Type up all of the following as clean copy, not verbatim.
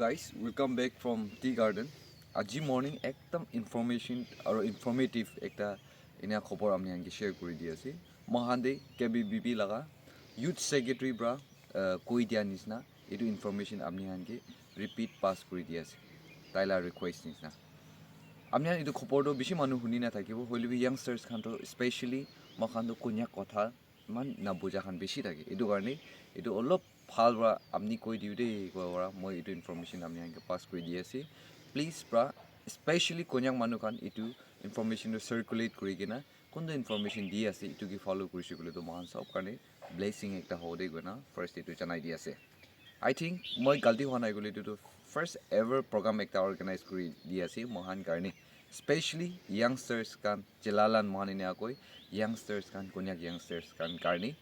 guys, welcome back from Tea Garden. Aji morning ekdam information or informative ekta ina khobor amni hangi share kuri di ase. Mohande KBBB laga youth secretary bra koi dia nisna etu information amni hangi repeat pass kuri di ase. Taila request nisna. Amni han etu khobor do bishi manu huni na thakibo hoilebi youngsters khan to especially mokhan do Konyak kotha man na buja khan bishi thake. Etu karne etu olop ভাল bra amni koi diu de kora moi etu information amni hanke pass kori di ase please bra especially Konyak manu khan etu information to circulate kori kena kondo information di ase etu ki follow korisi kole to mohan sob karne blessing ekta hode gona first etu janai di ase I think moi galti hona gole etu first ever program ekta organize kori di ase mohan karne especially youngsters kan jelalan mohan ina koi youngsters kan Konyak youngsters kan karne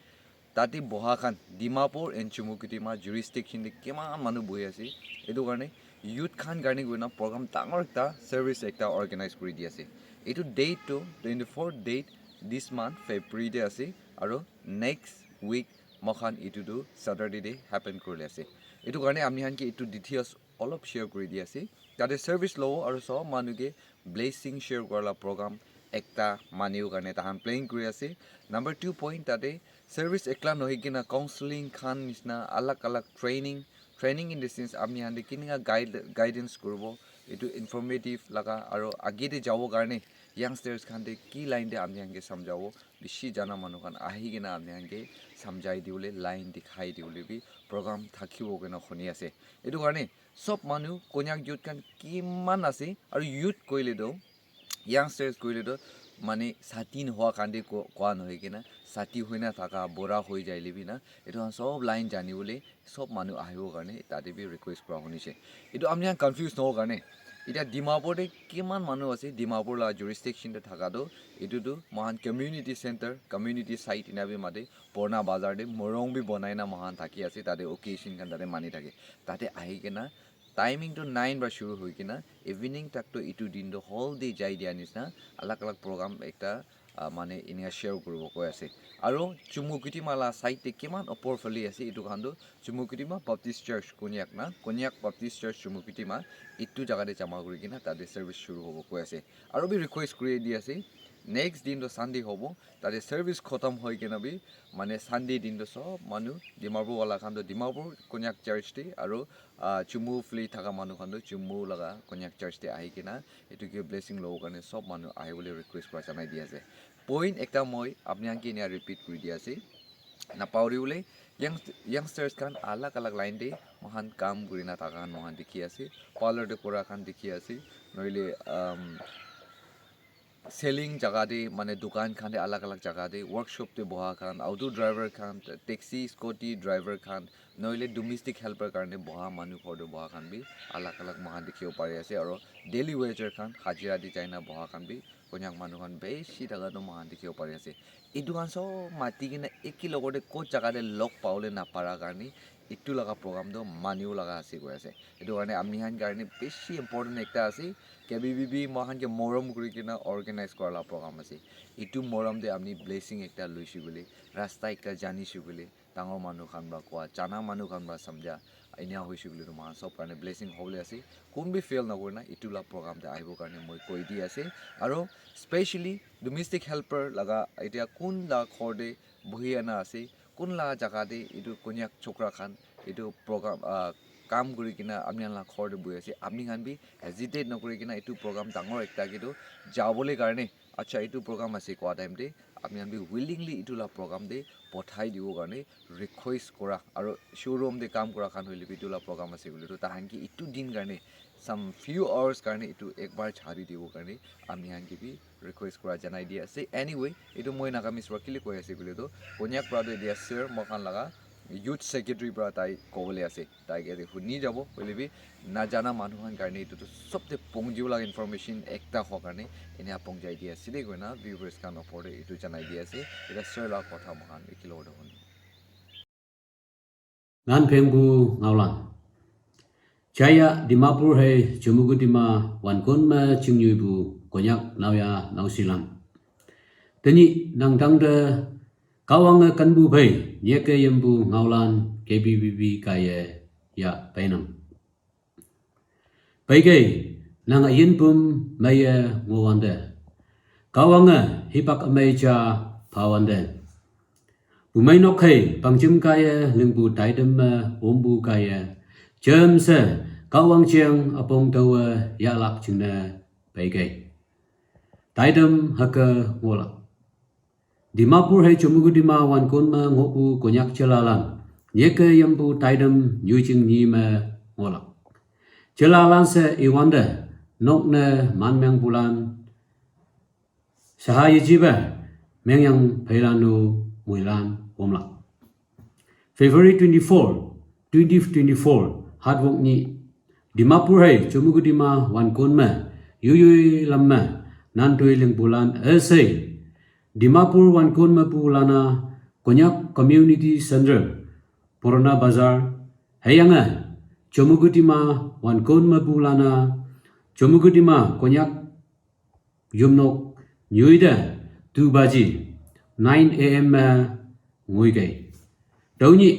Tati bohakan DIMAPUR Chumoukedima jurisdiction de keman manu bohi ase etu karne youth khan karne goina program tangor ekta service ekta organize kori di ase etu date to 24th date this month February de ase aro next week mokhan etu do Saturday de happen korle ase etu karne amni han ke etu details olop share kori di ase tade service lo aro so manu ke blessing share korla program ekta maniu karne tahan playing kori ase number 2 point tade service ekla nohi kina counseling khan nisna alag training in the sense amni hande kininga guidance kurbo etu informative laga aro age de jabo karne youngsters khan de ki line de amni hange samjabo bishi jana manu khan ahi kina amni hange samjai diule line dikhai diule bi program thakibo kena khoni ase etu karne sob manu Konyak youth kan kiman ase aro youth koile do youngsters koile do মানে সাতিন হওয়া কান্দে কোয়া নহয় কিনা সাতি হইনা থাকা বড়া হই যাইলে B না এটো সব লাইন জানি বলে সব মানু আহিব কারণে তাতে বি রিকোয়েস্ট করা হনিছে এটো আমি কনফিউজ নহ কারণে এটা ডিমাপুরে কিমান মানু আছে ডিমাপুর লা জুরিসডিকশন তে থাকা দো এটো তো মহান কমিউনিটি সেন্টার কমিউনিটি সাইট ইনাবি মাদে পরনা বাজার দে মরং বি বনাইনা মহান থাকি আছে তাতে ওকেশন কান তাতে মানি থাকে তাতে আহি কেনা टाइमिंग तो 9 बा शुरू हुई कि ना इवनिंग तक तो इटू दिन तो होल डे जाई दिया निसना अलग अलग प्रोग्राम एकटा माने इनिया शेयर करबो কৈ আছে আৰু Chumoukedima লা সাইটে কিমান অপৰ ফলি আছে ইটু খান্দো Chumoukedima Baptist church Konyak Baptist church Chumoukedima ইটু জায়গাতে জমা কৰি কিনা তাতে সাৰ্ভিস শুৰু হ'ব কৈ আছে আৰু বি ৰিকোয়েস্ট কৰি দি আছে নেক্সট দিন তো সানডে হ'ব তাতে সার্ভিস খতম হৈ কিনা বি মানে সানডে দিন তো সব মানু ডিমাপুর वाला খান্দো ডিমাপুর Konyak চার্চ তে আৰু Chumou ফ্লি থাকা মানু খান্দো Chumou লাগা Konyak চাৰ্চ তে আহি কিনা এটু কি ব্লেসিং লও কাৰণে সব মানু আহি বলে ৰিকোয়েস্ট কৰা জানাই দি আছে পইণ্ট একটা মই আপনি আনকি নিয়া ৰিপিট কৰি দি আছে না পাউৰিউলে youngsters kan alak line de mohan kam kuri na taka mohan dikhi ase parlor de kora khan dikhi ase noile selling jaga de mane dukan khan de alak jaga de workshop te boha khan auto driver khan taxi scooty driver khan noile domestic helper karne boha manu khor de boha khan bi alak mohan dikhibo pari ase aro daily wager khan hajira di jaina boha khan bi Konyak manu khan beshi daga to mohan dikhibo pari ase etu kan so mati kina eki logode ko jaga de log paule na para karni itu laga program do maniu laga ase koi ase etu karne amni han karne beshi important ekta ase KBBB mohan ke morom kuri kina organize korala program ase itu morom de amni blessing ekta loisi bole rasta ekta janisi bole tangor manu khan ba kwa jana manu khan ba samja inia hoisi bole to mohan sob karne blessing hole ase kun bi fail na korna itu la program de aibo karne moi koi di ase aro specially domestic helper laga etia kun la khorde bohi ana ase kun la jaga de itu Konyak chokra khan itu program কাম কৰি কিনা আপনি আলা খৰ বই আছে আপনি খান B hesitate নকৰি কিনা এটু প্ৰগ্ৰাম ডাঙৰ একটা কিটো যাবলৈ কাৰণে আচ্ছা এটু প্ৰগ্ৰাম আছে কোৱা টাইম দে আপনি আন বি উইলিংলি এটু লা প্ৰগ্ৰাম দে পঠাই দিব কাৰণে ৰিকুৱেষ্ট কৰা আৰু শোৰুম দে কাম কৰা খান হইলি এটু লা প্ৰগ্ৰাম আছে বুলি তো তাহান কি এটু দিন কাৰণে some few hours কাৰণে এটু একবাৰ ছাড়ি দিব কাৰণে আপনি আন কি বি রিকোয়েস্ট করা জানাই দি আছে এনিওয়ে এটু মই নাগামিস ওয়াকিলি কৈ আছে বুলি তো Konyak প্রাদে দিয়া স্যার মখান লাগা youth secretary pra tai kobole ase tai ge huni jabo bolebi na jana manuhan karne itu sobte pongjiula information ekta ho karne ene pongjai dia sile goina viewers kan opore itu janai dia ase eta sir la kotha mohan ekilo do hon ngan phengbu ngawlan chaya dimapur he Chumoukedima wan kon ma chingyu bu Konyak nawya nawsilam teni nangdang de kawang kanbu phai nyeke yembu ngawlan KBBB kaye ya painam bây cái nàng yên bùm mày ngô vấn đề cao ang hipak mày cha phá vấn đề bù mày nóc hay bằng chim cái lưng bù tay đâm ôm bù cái chấm se cao ang chiang apong tàu ya lạc chừng nè bây cái tay đâm hắc ngô lạc Dimapur hay Chumoukedima wan kon ma ngopu Konyak chelalan nyeke yampu taidam nyuching ni ma ngolak chelalan se iwanda nok ne manmeng bulan sahaya jiba mengyang peilanu muilan omlak February 24 2024 hadwok ni Dimapur hay Chumoukedima wan kon ma yuyui lamma nan tuiling bulan esay Dimapur wan kon mapu lana Konyak Community Center Porona Bazar hayanga Chumoukedima wan kon mapu lana Chumoukedima Konyak yumnok nyuida 2 baji 9 am ngui gay dawni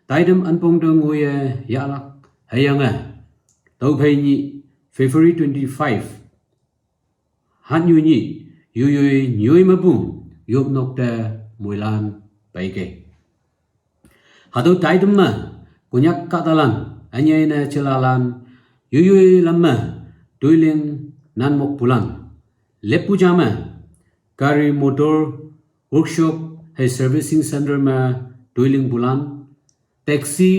taidam anpong do ngui yalak hayanga tawphai ni February 25 hanyu ni yuyui nyui mapu yop nok ta muilan baike hadu taidum ma Konyak katalan anyai na chelalan yuyui lamma tuiling nan mok pulan lepu jama kari motor workshop hay servicing center ma tuiling pulan taxi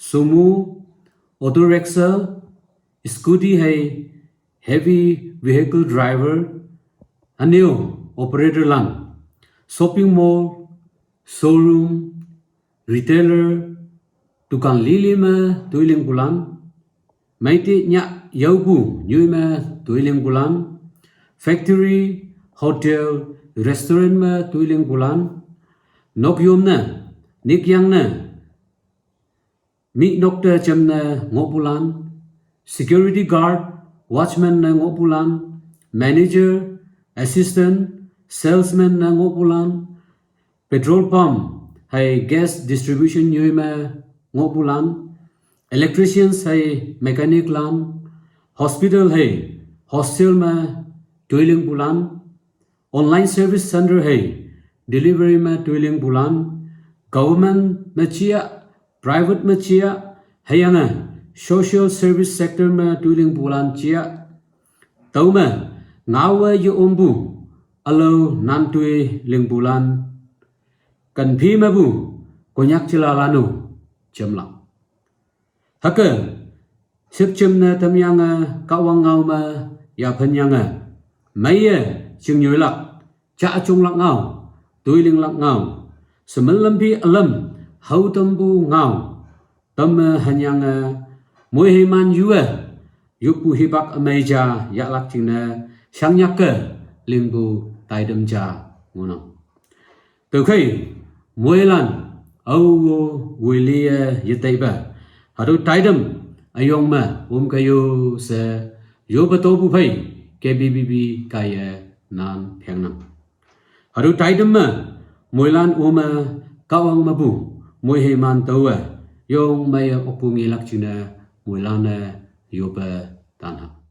sumo auto rickshaw scooty hay heavy vehicle driver aneo operator lang shopping mall showroom retailer tukang lili ma tuiling bulan maiti nya yaubu nyui ma tuiling bulan factory hotel restaurant ma tuiling bulan nokyom na nikyang na mi doctor cham na ngopulan security guard watchman na ngopulan manager assistant salesman na ngopulan petrol pump hay gas distribution nyui ma ngopulan electricians hay mechanic lan hospital hay hostel ma tuiling bulan online service center hay delivery ma tuiling bulan government ma chia private ma chia hayanga social service sector ma tuiling bulan chia tau ma ngawa yu ombu alo nan tui ling bulan kan phi ma bu Konyak chelalanu chemla haka sip chemna tamyang kawang ngau ma ya phanyang mai chung nyoi lak cha chung lak ngau tuiling lak ngau semen lampi alam hau tambu ngau tam hanyang moi himan yua yupu hibak ameja ya lak chingna sangyak lingbu taidam cha ngonong từ khi mỗi lần âu Willie yetai ba hadu taidam ayong ma kayo se yo bato bu phai KBBB kaya nan phengnam hadu taidam ma mỗi lần kawang ma bu moi heman tawa yong mai opungi lakchina mỗi lần yo ba tanha